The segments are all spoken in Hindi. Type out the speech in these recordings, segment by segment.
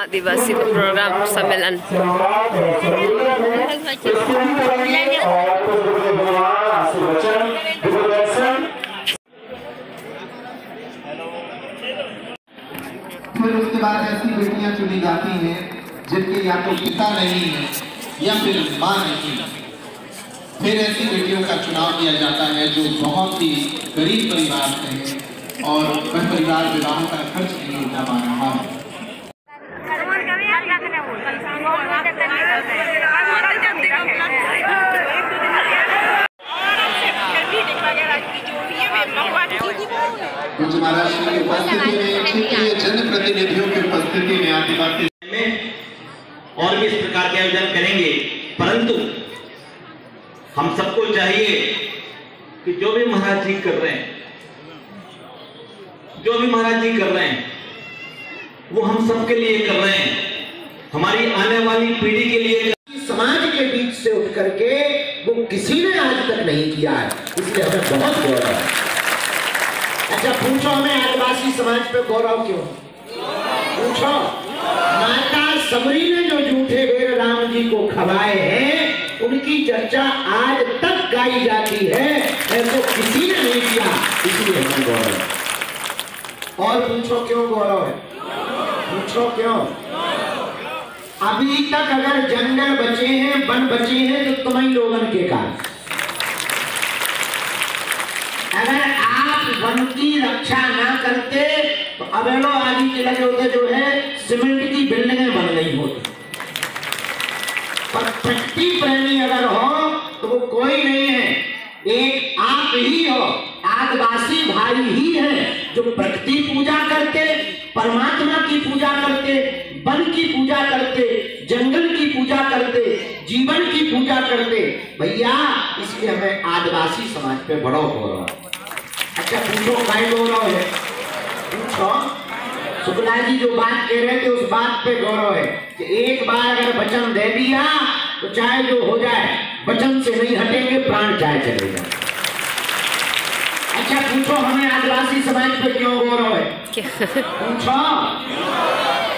आदिवासी प्रोग्राम सम्मेलन। फिर उसके बाद ऐसी बेटियां चुनी जाती हैं जिनके या तो पिता नहीं है या फिर माँ नहीं है। फिर ऐसी बेटियों का चुनाव किया जाता है जो बहुत ही गरीब परिवार से हैं और वह परिवार विवाह का खर्च नहीं उठा पा रहा है। महाराज की उपस्थिति में, क्षेत्रीय जनप्रतिनिधियों की उपस्थिति में आदिवासी में और भी इस प्रकार के आयोजन करेंगे, परंतु हम सबको चाहिए कि जो भी महाराज जी कर रहे हैं, वो हम सबके लिए कर रहे हैं, हमारी आने वाली पीढ़ी के लिए। समाज के बीच से उठ करके वो किसी ने आज तक नहीं किया है, इसलिए हमें बहुत गौरव है। अच्छा पूछो, हमें आदिवासी समाज पे गौरव क्यों? पूछो, माता सबरी ने जो झूठे वीर राम जी को खवाए हैं, उनकी चर्चा आज तक गाई जाती है, ऐसा किसी ने नहीं किया, इसलिए हमें गौरव है। और पूछो क्यों गौरव है? पूछो क्यों? अभी तक अगर जंगल बचे हैं, वन बचे हैं, तो तुम्हारी लोगन के कारण। अगर आप वन की रक्षा ना करते तो अबेलो आदि के लगे होते जो है सीमेंट की बिल्डिंगें बन गई होती। पर प्रकृति प्रेमी अगर हो तो वो कोई नहीं है, एक आप ही हो। आदिवासी भाई ही हैं जो प्रकृति पूजा करते, परमात्मा की पूजा करते, वन की पूजा करते, जंगल की पूजा करते, जीवन की पूजा करते भैया। इसलिए हमें आदिवासी समाज पे बड़ा गौरव है। अच्छा पूछो काय गौरव है? पूछो, शुक्ला जी जो बात कह रहे थे उस बात पे गौरव है कि एक बार अगर वचन दे दिया तो चाहे जो हो जाए, वचन से नहीं हटेंगे, प्राण चाहे चले जाए। अच्छा पूछो, हमें आदिवासी समाज पे क्यों गौरव है? पूछो,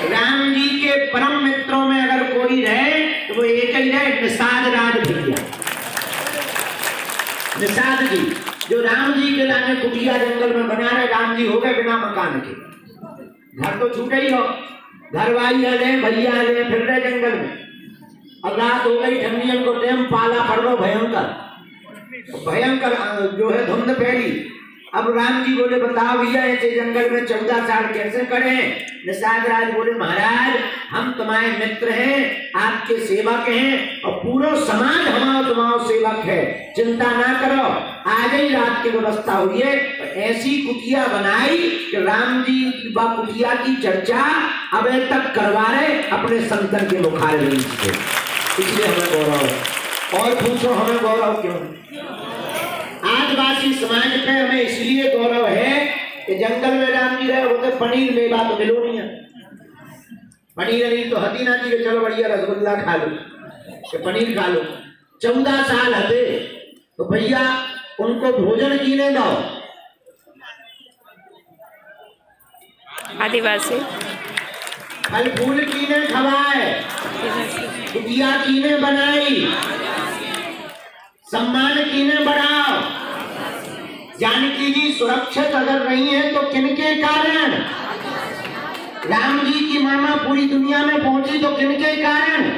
राम जी के परम मित्रों में अगर कोई रहे तो वो एक ही रहे, निषाद राज भैया। निषाद जी जो राम जी के लाने कुटिया जंगल में बना रहे, राम जी हो गए बिना मकान के, घर तो छूटे ही हो, घर वाली ले भैया ले फिर रहे जंगल में। अब रात हो गई, ठंडियन को टेम, पाला पड़ लो भयंकर जो है धुंध फैली। अब राम जी बोले बताओ भैया ऐसे जंगल में 14 साल कैसे करें? निषाद राज बोले महाराज हम तुम्हारे मित्र हैं, आपके सेवक हैं और पूरा समाज हमारा तुम्हारा सेवक है, चिंता ना करो। आज ही रात की व्यवस्था हुई है, ऐसी कुटिया बनाई कि राम जी व कुटिया की चर्चा अब तक करवा रहे अपने संतन के मुखारे नहीं से, इसलिए हमें गौरव है। और पूछो हमें गौरव क्यों? आदिवासी समाज पे हमें इसलिए गौरव है कि जंगल में राम जी रहे होते, पनीर मेवा तो मिलो नहीं है, पनीर नहीं तो हती ना जी चलो बढ़िया रसगुल्ला खा लो, पनीर खा लो। 14 साल हते तो भैया उनको भोजन कीने दो। आदिवासी फल फूल कीने खवाए, कुटिया कीने बनाई, सम्मान कीने बढ़ाओ। जानकी जी सुरक्षित अगर नहीं है तो किनके कारण? राम जी की महिमा पूरी दुनिया में पहुंची तो किनके कारण?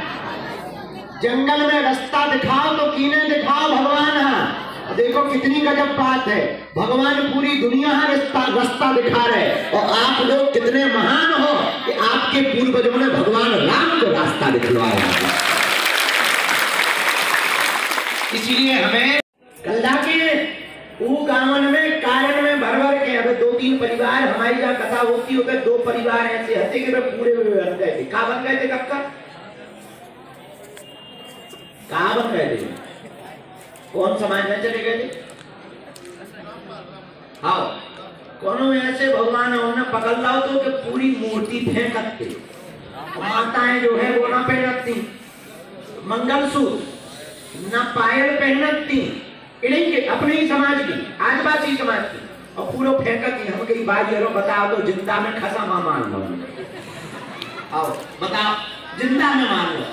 जंगल में रास्ता दिखाओ तो कीने दिखाओ भगवान। देखो कितनी गजब बात है, भगवान पूरी दुनिया रास्ता दिखा रहे और आप लोग कितने महान हो कि आपके पूर्वजों ने भगवान राम को रास्ता दिखवाया। इसीलिए हमें कल्ला के गांवन में कारण में भर भर के अब 2-3 परिवार हमारी जहाँ कथा होती होते, 2 परिवार ऐसे हते कि पूरे बन गए थे। कहाँ बन गए थे? कब का कहाँ बन गए थे? कौन समाज में चले गए थे? हाँ कौन ऐसे भगवान उन्हें पकड़ लाओ तो कि पूरी मूर्ति फेंकते, माताएं जो है वो ना पहनती मंगलसूत्र, ना पायल पहनती, अपने ही समाज की, आदिवासी समाज की, और पूरा फेंकती। हम कई बार बताओ तो जिंदा में खसा मान लो। आओ बताओ, जिंदा में मान लो।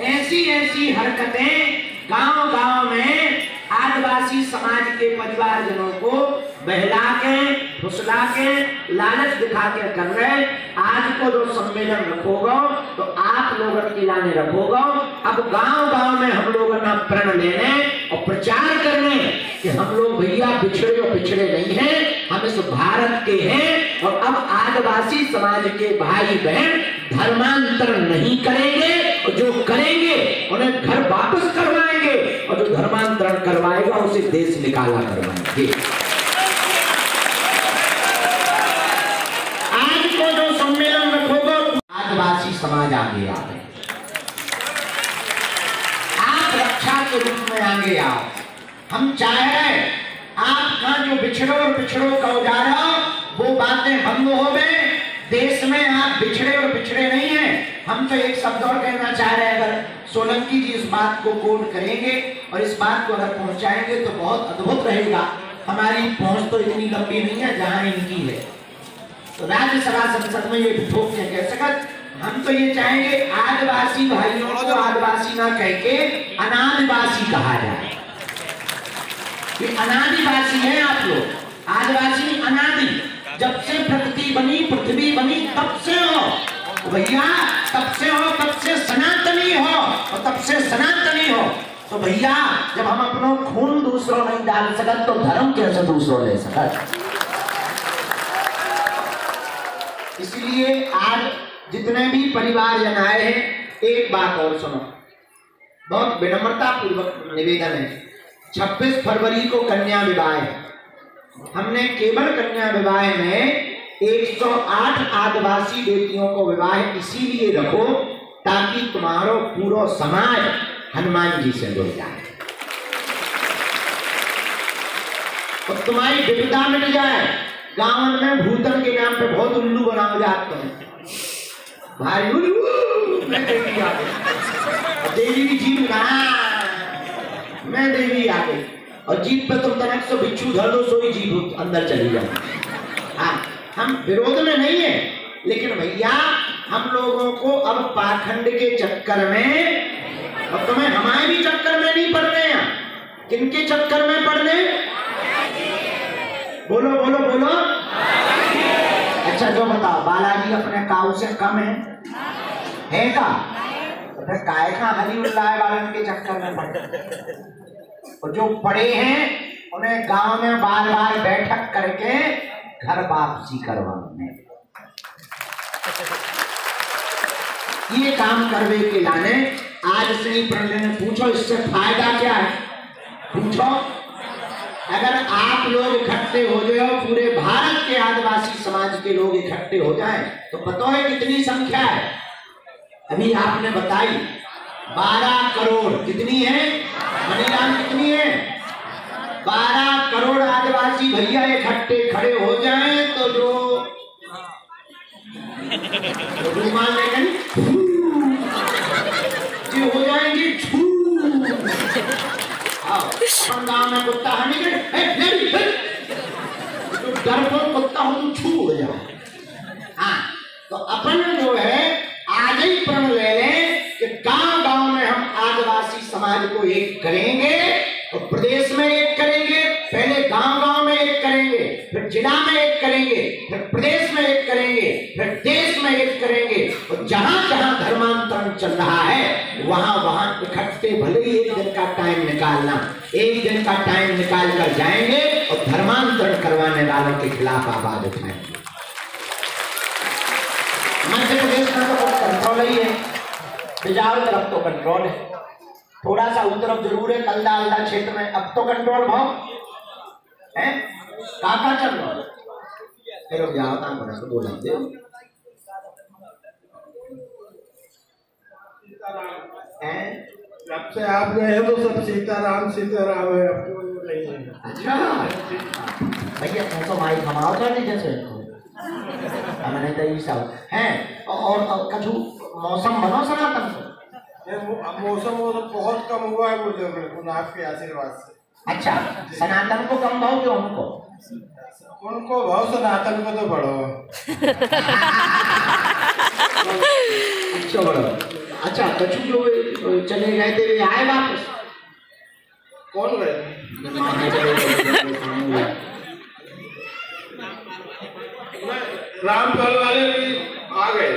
ऐसी ऐसी हरकतें गांव गांव में आदिवासी समाज के परिवारजनों को बहला के, फुसला के, लालच दिखा के कर रहे। आज को जो सम्मेलन रखोगा तो आप लोगों की लाने रखोगा। अब गांव गांव में हम लोगों ने प्रण लेने और प्रचार करने कि हम लोग भैया बिछड़े और पिछड़े नहीं हैं, हम इस भारत के हैं। और अब आदिवासी समाज के भाई बहन धर्मांतरण नहीं करेंगे, और जो करेंगे उन्हें घर वापस करवाएंगे, और जो धर्मांतरण करवाएगा उसे देश निकाला करवाएंगे। आज को जो सम्मेलन रखोगे आदिवासी समाज आगे आ गए, आप रक्षा के रूप में आगे आओ। हम चाह रहे आपका जो बिछड़ो और पिछड़ो का उजाड़ा वो बातें बंद हो गए। देश में आप बिछड़े और पिछड़े नहीं हैं। हम तो एक शब्द और कहना चाह रहे हैं, अगर सोलंकी जी इस बात को कोट करेंगे और इस बात को अगर पहुंचाएंगे तो बहुत अद्भुत रहेगा। हमारी पहुंच तो इतनी लंबी नहीं है जहां इनकी है, तो राज्यसभा संसद में ये ठोक नहीं कह सकत। हम तो ये चाहेंगे आदिवासी भाइयों को आदिवासी ना कह के अनादिवासी कहा जाए। ये अनादिवासी है आप लोग, आदिवासी अनादि, जब से प्रकृति बनी, पृथ्वी बनी, तब से हो भैया, तब से हो, तब से सनातनी हो, और तब से सनातनी हो। तो भैया जब हम अपनों खून दूसरों नहीं डाल सकत तो धर्म कैसे दूसरों ले सकत। इसलिए आज जितने भी परिवारजन आए हैं, एक बात और सुनो, बहुत विनम्रता पूर्वक निवेदन है। 26 फरवरी को कन्या विवाह है। हमने केवल कन्या विवाह में 108 आदिवासी बेटियों को विवाह इसीलिए रखो ताकि तुम्हारो पूरा समाज हनुमान जी से जुड़ जाए और तुम्हारी विपदा मिट जाए। गाँव में भूतन के नाम पे बहुत उल्लू बनाओ जाते हैं भाई, मैं देवी आ गई, देवी की जीप मैं देवी आ गई, और जीप पे तुम तनक से बिच्छू धर दो, सोई जीप अंदर चली जाए। हाँ, हम विरोध में नहीं है, लेकिन भैया हम लोगों को अब पाखंड के चक्कर में, अब तुम्हें हमारे भी चक्कर में नहीं पड़ने हैं। किनके चक्कर में पड़ने? बोलो बोलो बोलो। अच्छा जो बताओ, बालाजी अपने काऊ से कम है का? तो फिर काय का हलीउल्लाह वालन के चक्कर में पड़े। और जो पड़े हैं उन्हें गांव में बार बार बैठक करके घर वापसी करवाने, ये काम करवे के लाने आज से ही प्रणय ने पूछो इससे फायदा क्या है? पूछो, अगर आप लोग इकट्ठे हो जाओ, पूरे भारत के आदिवासी समाज के लोग इकट्ठे हो जाएं, तो पता है कितनी संख्या है? अभी आपने बताई 12 करोड़। कितनी है मनीराम, कितनी है? 12 करोड़ आदिवासी भैया इकट्ठे खड़े हो जाएं तो जो रुमाल लेकर हो जाएंगे। अपन गाँव में कुत्ता हमें तो डरपोक कुत्ता हो तो छू हो जाओ। हाँ, तो अपन जो है आज ही प्रण ले लें कि गांव गांव में हम आदिवासी समाज को एक करेंगे और प्रदेश में एक करेंगे। पहले गांव गांव में एक करेंगे, फिर जिला में एक करेंगे, फिर प्रदेश में एक करेंगे, फिर देश में एक करेंगे। और जहां जहां धर्मांतरण चल रहा है वहां वहां इकट्ठे भले ही एक दिन का टाइम निकालना, एक दिन का टाइम निकाल कर जाएंगे और धर्मांतरण करवाने वालों के खिलाफ आवाज उठाएंगे। मध्य प्रदेश में तो कंट्रोल ही है, बिजावर तरफ तो कंट्रोल है, थोड़ा सा उस तरफ जरूर है, कल्दा अल्दा क्षेत्र में अब तो कंट्रोल भाव है। कहाँ चल रहा है? फिर जाओ काम बना तो बोला दे। जब से आप गए हैं तो सब सीताराम सीताराम है, अब तो नहीं है। अच्छा भैया तुम तो माइक घमाओ तो नहीं जैसे मैंने तो ये सब है। और कछु मौसम बनो सनातन को, मौसम वो बहुत कम हुआ है गुजर आपके आशीर्वाद से। अच्छा, सनातन को कम भाव क्यों? उनको भाव सनातन को तो बढ़ो। अच्छा बड़ा अच्छा कछु जो चले गए थे वे आए वापस? कौन गए? रामफल वाले भी आ गए।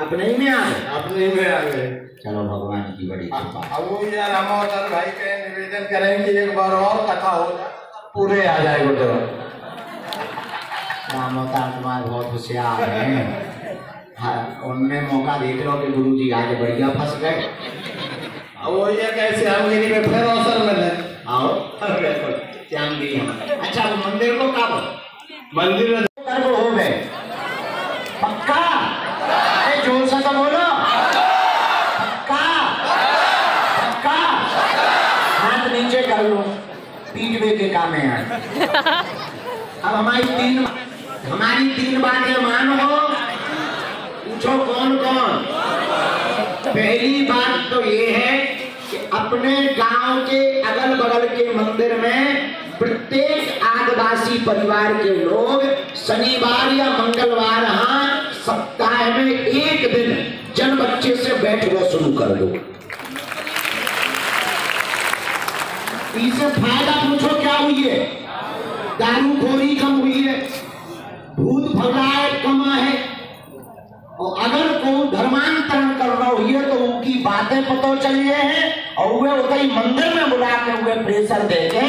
अपने ही में आ गए? अपने में आ गए। चलो भगवान की बड़ी कृपा। अब वो यार रामावतार भाई के निवेदन करेंगे एक बार और कथा हो जाए, पूरे आ जाए गुरुदेव। रामावतार तुम्हारे बहुत होशियार हैं। हाँ, उनने मौका देख लो कि गुरुजी आगे बढ़िया फंस गए। अब वो ये कैसे हम गिरी में फिर अवसर मिले। आओ श्यामगिरी हम। अच्छा वो मंदिर को कब? मंदिर में कर्म हो गए पक्का? अरे जोर से तो बोलो पक्का पक्का। हाथ नीचे कर लो, पीठ वे के काम है। अब हमारी तीन बातें मानो। पूछो कौन कौन? पहली बात तो ये है कि अपने गांव के अगल बगल के मंदिर में प्रत्येक आदिवासी परिवार के लोग शनिवार या मंगलवार सप्ताह में एक दिन जन बच्चे से बैठना शुरू कर दो। इससे फायदा पूछो क्या हुई है? दारूखोरी कम हुई है, भूत भगाए कम है, और अगर कोई धर्मांतरण करना हुई है तो उनकी बातें पता चली है और वे उतई मंदिर में बुला के हुए प्रेशर देके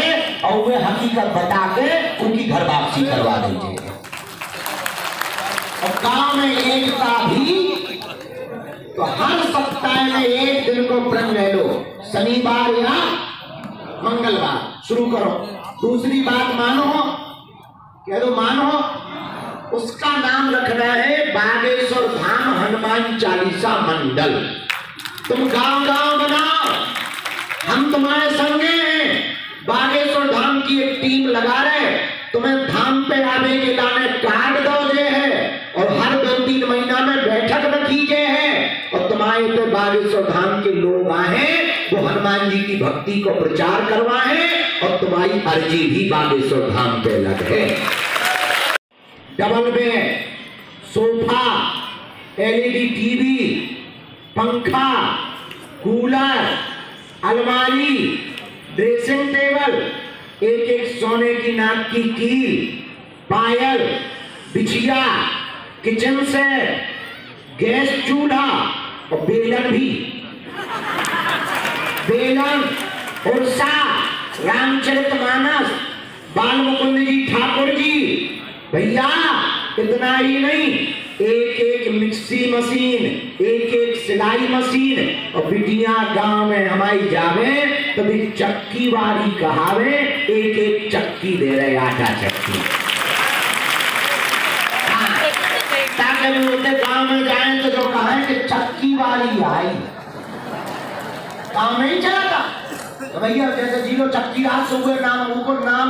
और वे हकीकत बता के उनकी घर वापसी करवा देंगे। और गांव में एकता भी तो हर सप्ताह में एक दिन को प्रण ले लो, शनिवार या मंगलवार शुरू करो। दूसरी बात मानो, कह दो मानो, उसका नाम रखना है बागेश्वर धाम हनुमान चालीसा मंडल। तुम गांव गांव बनाओ, हम तुम्हारे संगे हैं। बागेश्वर धाम की एक टीम लगा रहे, तुम्हें धाम पे आने के लाने कार्ड दो जे है और हर 2-3 महीना में बैठक रखी गए है और तुम्हारे पे बागेश्वर धाम के लोग आए, वो हनुमान जी की भक्ति को प्रचार करवाए और तुम्हारी अर्जी भी बागेश्वर धाम पे लगे। Double bed, sofa, LED TV, पंखा, कूलर, अलमारी, ड्रेसिंग टेबल, एक सोने की नाक की कील, पायल, बिछिया, किचन सेट, गैस चूल्हा और बेलन भी। बेलन, उर्सा, रामचरितमानस, बाल मुकुंद जी ठाकुर जी। भैया इतना ही नहीं, एक मिक्सी मशीन, एक सिलाई मशीन और बिटिया गांव में हमारी जावे तो भी चक्की वाली कहावे, एक चक्की दे रहे, आटा चक्की। ताकि होते गांव में जाए तो जो कहें कि चक्की वाली आई, काम नहीं चलाता तो भैया जैसे जीरो चक्की आज सुबह नाम उनको नाम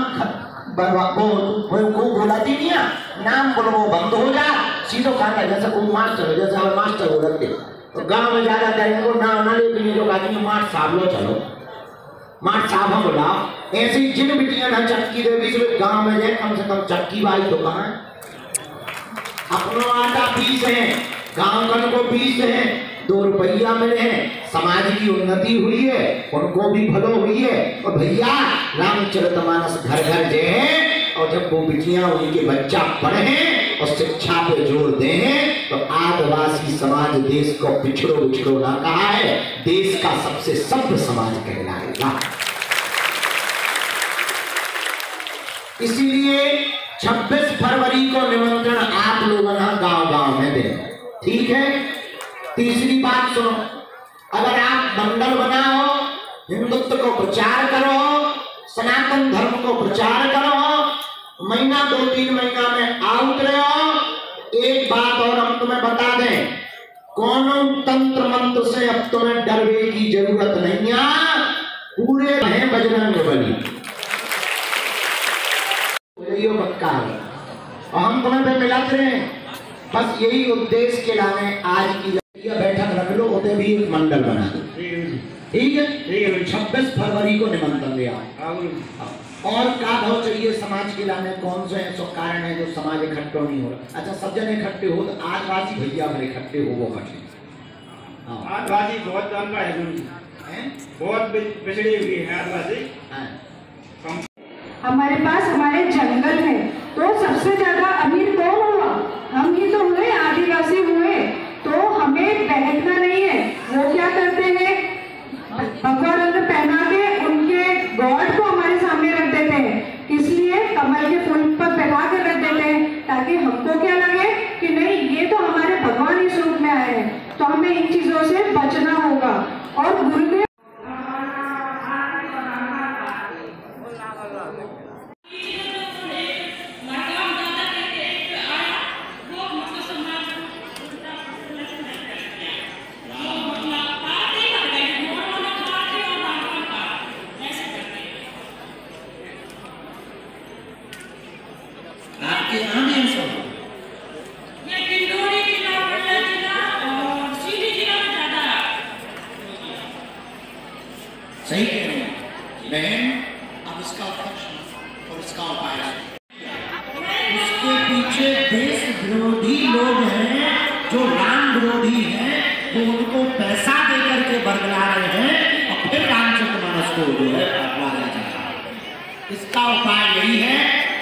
बोलाती नहीं है, नाम बोलो वो बंद हो जा, सीधो खाता जैसे कोई मास्टर, जैसे हम मास्टर हो रखते तो गांव में ज्यादा टाइम को नाम ना लेते जो कहती मार साहब लो, चलो मार साहब हम बुलाओ। ऐसी जिन बिटियां ना चक्की देवी से गांव में जाए कम से कम चक्की वाली दुकान, अपना आटा पीस है, गांव कन को पीस है, 2 रुपया मिले हैं, समाज की उन्नति हुई है, उनको भी भलो हुई है। और भैया रामचरितमानस घर घर जे है और जब वो बिटियां उनके बच्चा पढ़े और शिक्षा पे जोर दे तो आदिवासी समाज देश को पिछड़ो ना कहा है, देश का सबसे सभ्य समाज कहलाएगा। इसीलिए 26 फरवरी को निमंत्रण आप लोगों ने गांव में दें, ठीक है। तीसरी बात सुनो, अगर आप मंडल बनाओ, हिंदुत्व को प्रचार करो, सनातन धर्म को प्रचार करो, महीना 2-3 महीना में आउट रहो, एक बात और हम तुम्हें बता दें, कौन तंत्र मंत्र से अब तुम्हें डरने की जरूरत नहीं है, पूरे हैं बजरंग बली, यही पक्का है। और हम तुम्हें पे मिलाते रहे, बस यही उद्देश्य के लाने आज की बैठक रख लो, उसे भी एक मंडल बना दो, ठीक है। 26 फरवरी को निमंत्रण दिया और क्या भाव चाहिए समाज के लाने, कौन से ऐसे कारण है जो समाज इकट्ठा नहीं हो रहा? अच्छा, सब जन इकट्ठे हो तो आदिवासी भैया हमारे इकट्ठे हो वो इकट्ठे। आदिवासी बहुत जानता है, बहुत पिछड़ी हुई है आदिवासी। हमारे पास हमारे जंगल है, तो सबसे ज्यादा अमीर कौन हुआ? हम ही तो हुए, आदिवासी हुए। तो हमें बहकना नहीं है। वो क्या करते हैं, भगवा रंग पहना के उनके गॉड को हमारे सामने रख देते हैं। इसलिए कमल के फूल पर बैठा कर रख देते हैं, ताकि हमको क्या लगे कि नहीं, ये तो हमारे भगवान इस रूप में आए हैं। तो हमें इन चीजों से बचना होगा। और गुरुदेव आपके यहाँ भी ऐसा हो? सही कह रहे हैं बहन। अब इसका और इसका उपाय उसके पीछे देश विरोधी लोग हैं, जो राम विरोधी हैं, वो उनको पैसा दे करके बरगला रहे हैं और फिर रामचंद्र मानस को जो है अपवाया जा रहा है। इसका उपाय यही है,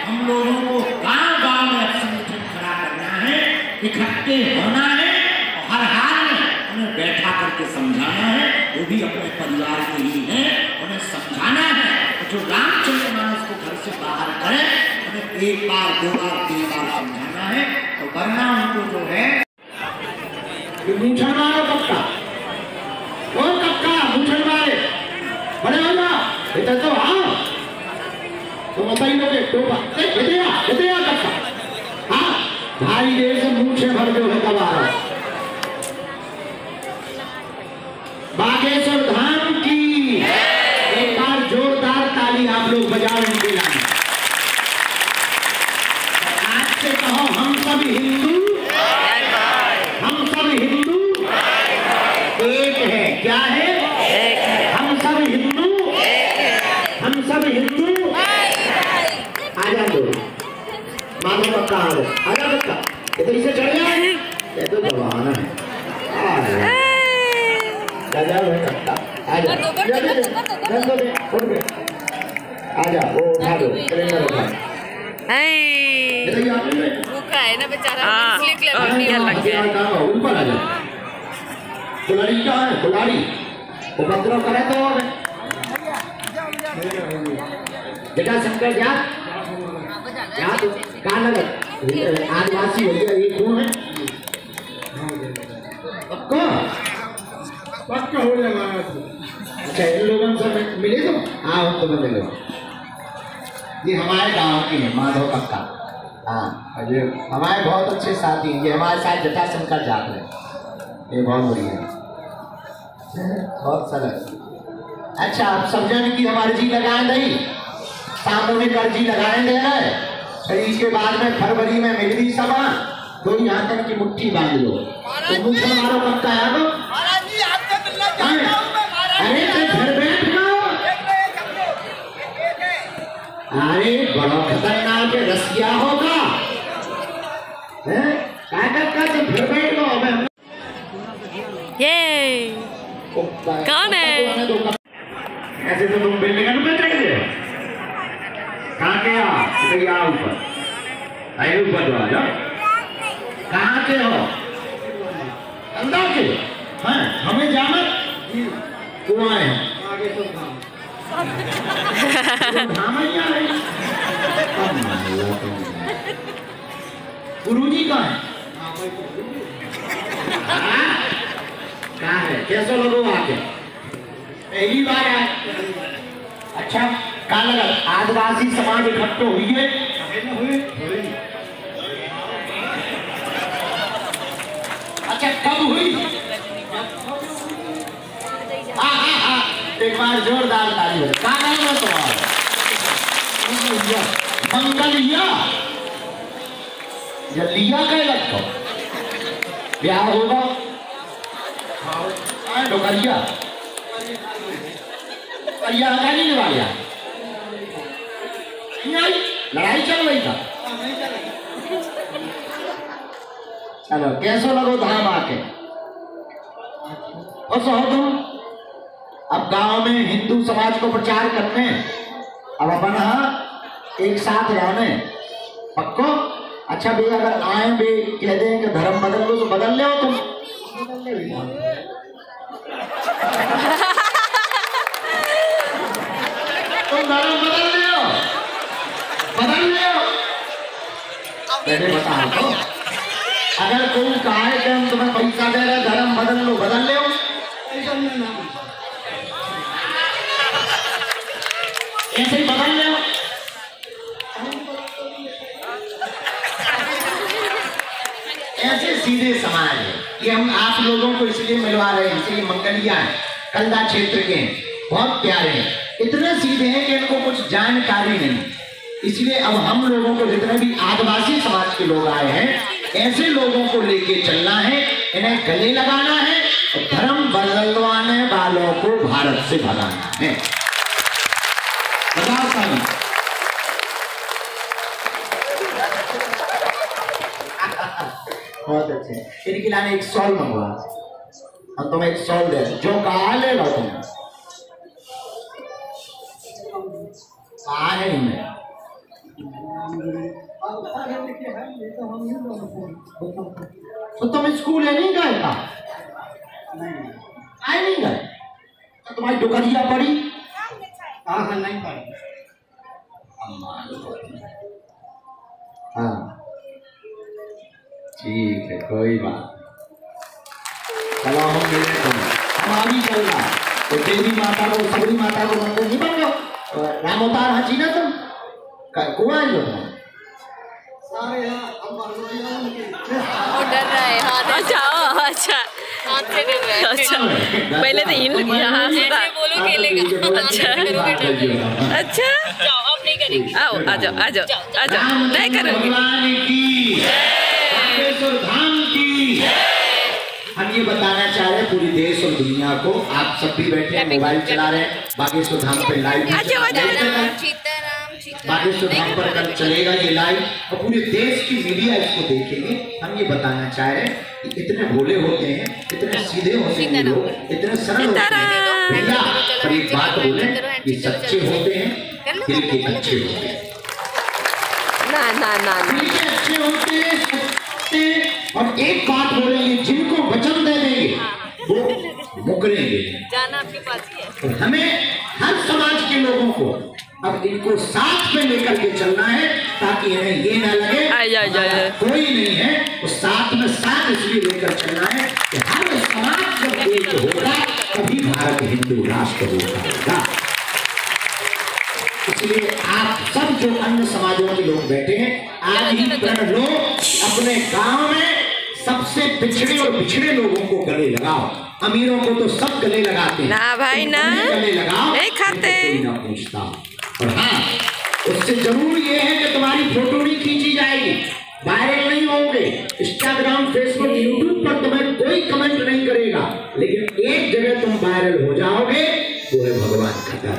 हम लोगों को गांव-गांव में संगठन खड़ा करना है, इकट्ठे होना है और हर हाल में उन्हें बैठा करके समझाना है। वो भी अपने परिवार के ही हैं, उन्हें समझाना है। जो रामचंद्र मानस को घर से बाहर करें, उन्हें एक बार, दो बार, तीन बार समझाना है। तो वरना उनको जो है मूछन मारो कक्का, वो कक्का मूछन मारे बड़े हो जा इधर तो आओ। तो बताइए लोगे टोपा इधर कक्का। हाँ भाई, देर से मूछे भर जो है कब आ रहा है। बागेश्वर धाम की एक बार जोरदार ताली आप लोग बजाओ इनके लिए। आज से कहो, हम सब हिंदू, हम सब हिंदू एक है। क्या है? हम सब हिंदू, हम सब हिंदू। आजा दो मानो पक्का, आजा पक्का, इधर से चढ़ जाए। ये तो जवान है। आजा वो उठा दो, सिलेंडर उठा। भूखा है ना बेचारा, इसलिए क्लियर लग गया। ऊपर आ जा। कुलाड़ी क्या है? कुलाड़ी उपद्रव करे तो बेटा शंकर जा तो कहाँ लगे? आदिवासी हो गया, ये कौन है? पक्का हो जाएगा। अच्छा, इन लोगों से मिले तो हाँ, तो मिले। ये हमारे गांव के हैं, माधव कक्का। हाँ, ये हमारे बहुत अच्छे साथी हैं। ये हमारे साथ जटा शंकर जात रहे, ये बहुत बढ़िया है, बहुत सरल। अच्छा, आप समझें कि हमारे जी लगाए नहीं, सामूहिक अर्जी लगाए दे रहे। फिर इसके बाद में फरवरी में मिलनी सभा, तो यहाँ तक की मुट्ठी बांध लो। तो मुझे मारो कक्का यार। अरे तो घर बैठ जाओ। अरे बड़ा खतरनाक रसिया होगा, कागज का तो घर बैठ जाओ। ये कौन है? ऐसे तो तुम बिल्डिंग में चढ़ गए। कहाँ के आप? ऊपर आए, ऊपर जो आ जाओ। कहाँ के हो? अंदर के? हाँ, हमें जाना क्यों आए हैं? गुरुजी कहाँ है? कहाँ है? कैसे लोगों आके पहली बार आए? अच्छा, कहाँ लगा? आदिवासी समाज इकट्ठे हुई है। अच्छा, कब हुई? हाँ, एक बार जोरदार ताली हो। कहाँ नाम है तुम्हारा? मंगलिया। लिया कह लगता ब्याह होगा। डोकरिया करिया नहीं निभाया। नहीं आई, लड़ाई चल रही था। चलो कैसो लगो धाम आके और सो तुम अब गांव में हिंदू समाज को प्रचार करने, अब अपन एक साथ रहने पक्को। अच्छा भाई अगर आए भी कह दें कि धर्म बदल लो तो बदल ले हो तुम, तुम धर्म बदल ले हो, बदल ले हो। मैंने बताया तो अगर कोई कहे कि हम तुम्हें पैसा दे रहे धर्म बदल लो, बदल ले हो। ऐसे ही बदल ले हो। ऐसे सीधे समाज है कि हम आप लोगों को इसलिए मिलवा रहे हैं, इसलिए मंगलिया है, कलदा क्षेत्र के बहुत प्यारे हैं, इतने सीधे हैं कि इनको कुछ जानकारी नहीं। इसलिए अब हम लोगों को जितने भी आदिवासी समाज के लोग आए हैं ऐसे लोगों को लेके चलना है, इन्हें गले लगाना है और धर्म बदलवाने वालों को भारत से भगाना है। बताओ साहब, बहुत अच्छे। इनके लाने एक सॉल मंगवा और तुम्हें एक सॉल दे जो कहा ले लो तुम। आए नहीं तो तुम स्कूल है नहीं गए था? आए नहीं गए तो तुम्हारी डुकरिया पड़ी? हाँ नहीं पड़ी। हाँ ठीक है कोई बात। चलो हम मिले तुम, हम अभी चल रहा तो देवी माता को सबरी माता को मंदिर नहीं बन लो। राम अवतार हाजी ना तुम कुआं लो वो डर रहा है हाथ। अच्छा अच्छा हाथ से डर रहा है। अच्छा पहले तो इन यहाँ से बोलो खेलेगा। अच्छा अच्छा जाओ अब नहीं करेंगे। आओ आ जाओ आ जाओ आ जाओ, नहीं करोगे। धाम की हम ये बताना चाह रहे हैं पूरी देश और दुनिया को, आप सब भी बैठे हैं मोबाइल चला रहे हैं, बागेश्वर धाम पे लाइव बागेश्वर धाम पर कल चलेगा ये लाइव और पूरे देश की मीडिया इसको देखेंगे। हम ये बताना चाह रहे हैं कि इतने भोले होते हैं, इतने सीधे होते हैं लोग, इतने सरल होते हैं भैया, पर एक बात बोले ये सच्चे होते हैं, दिल के अच्छे होते हैं, ना ना ना दिल के अच्छे होते हैं। और एक बात बोलेंगे जिनको वचन दे देंगे वो मुकरेंगे। जाना आपके पास ही है। और हमें हर समाज के लोगों को अब इनको साथ में लेकर के चलना है ताकि इन्हें ये ना लगे कोई नहीं है, तो साथ में साथ इसलिए लेकर चलना है कि हर समाज जब एक होगा तभी भारत हिंदू राष्ट्र होगा। इसलिए आप सब जो अन्य समाजों के लोग बैठे हैं आज ही प्रण लो, अपने गांव में सबसे पिछड़े और पिछड़े लोगों को गले लगाओ। अमीरों को तो सब गले लगाते हैं ना भाई ना, गले लगाओ नहीं खाते ना पूछता। और हाँ उससे जरूर ये है कि तुम्हारी फोटो नहीं खींची जाएगी, वायरल नहीं होंगे, इंस्टाग्राम फेसबुक यूट्यूब पर तुम्हें कोई कमेंट नहीं करेगा, लेकिन एक जगह तुम वायरल हो जाओगे वो है भगवान का दर।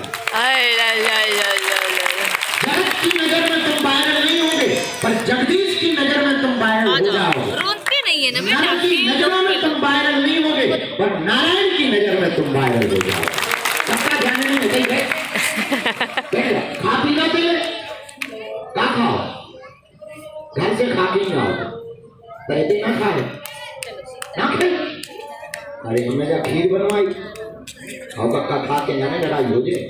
जगत की नजर में तुम वायरल नहीं होगे पर जगदीश की नजर में तुम वायरल हो जाओगे। रोते नहीं है ना नर की नजरों में तुम वायरल नहीं होगे पर नारायण की नजर में तुम वायरल हो जाओगे। सबका ध्यान नहीं होता है। खा पी लो पहले, क्या खाओ घर से खा पी जाओ, पहले ना खाए ना खाए। अरे हमने क्या खीर बनवाई खाओ पक्का खा के जाने लड़ाई हो जाए।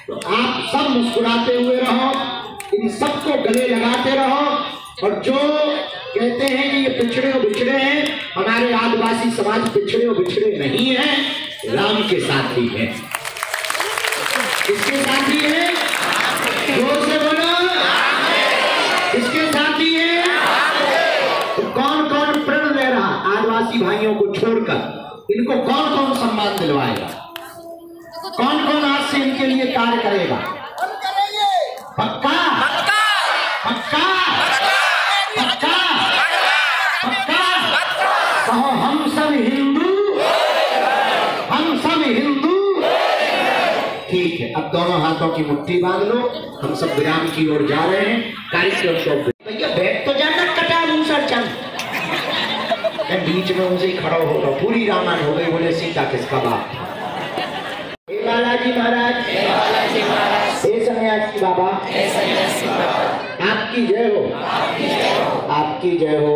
तो आप सब मुस्कुराते हुए रहो, इन सबको गले लगाते रहो। और जो कहते हैं कि ये पिछड़े और बिछड़े हैं, हमारे आदिवासी समाज पिछड़े और बिछड़े नहीं है, राम के साथ ही है। इसके साथ ही है, जोर से बोलो, इसके साथ ही है। तो कौन कौन प्रण ले रहा आदिवासी भाइयों को छोड़कर, इनको कौन कौन सम्मान दिलवाएगा, कौन कौन आज से इनके लिए कार्य करेगा? पक्का पक्का पक्का पक्का पक्का कहो हम सब हिंदू, हम सब हिंदू। ठीक है, अब दोनों हाथों की मुट्ठी बांध लो। हम सब विराम की ओर जा रहे हैं। कार्यक्रम को भैया बैठ तो जाना कटा मूसर चंद। मैं बीच में उनसे ही खड़ा हो रहा, पूरी रामायण हो गई। बोले सीता किसका बाप था? हे बालाजी महाराज, हे सन्यासी बाबा, आपकी जय हो, आपकी जय हो।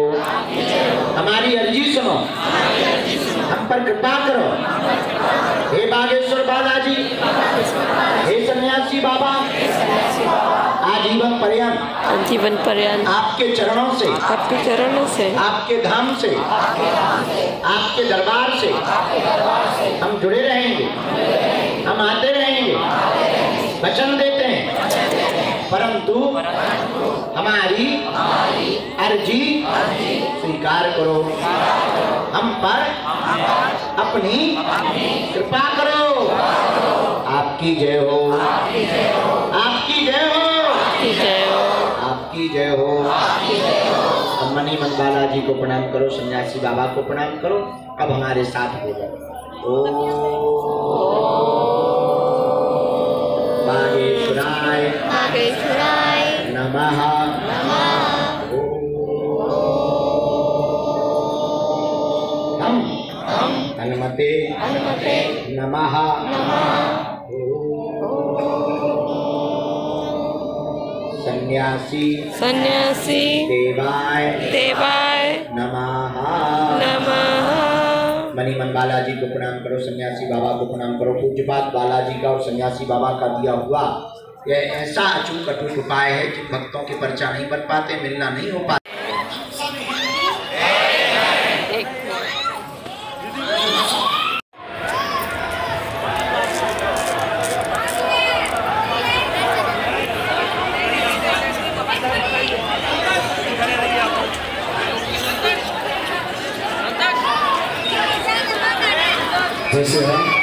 हमारी अर्जी सुनो, हम पर कृपा करो। हे बागेश्वर बालाजी, हे सन्यासी बाबा, आजीवन पर्यंत आपके चरणों से, आपके धाम से, आपके दरबार से हम जुड़े रहेंगे, हम आते रहेंगे, वचन देते हैं। परंतु हमारी अर्जी स्वीकार करो, हम पर अपनी कृपा करो। आपकी जय हो, आपकी जय हो, आपकी जय हो। अब मणिमन बालाजी को प्रणाम करो, सन्यासी बाबा को प्रणाम करो। अब हमारे साथ बोलो, बागेश्वराय नमः। हम हनुमते नमः। सन्यासी देवाय नमः। मणिमन बालाजी को प्रणाम करो, सन्यासी बाबा को प्रणाम करो। पूज्यपाद बालाजी का और सन्यासी बाबा का दिया हुआ यह ऐसा अचूक अटूट उपाय है जिन भक्तों के पर्चा नहीं बन पाते, मिलना नहीं हो पाता। जैसे हम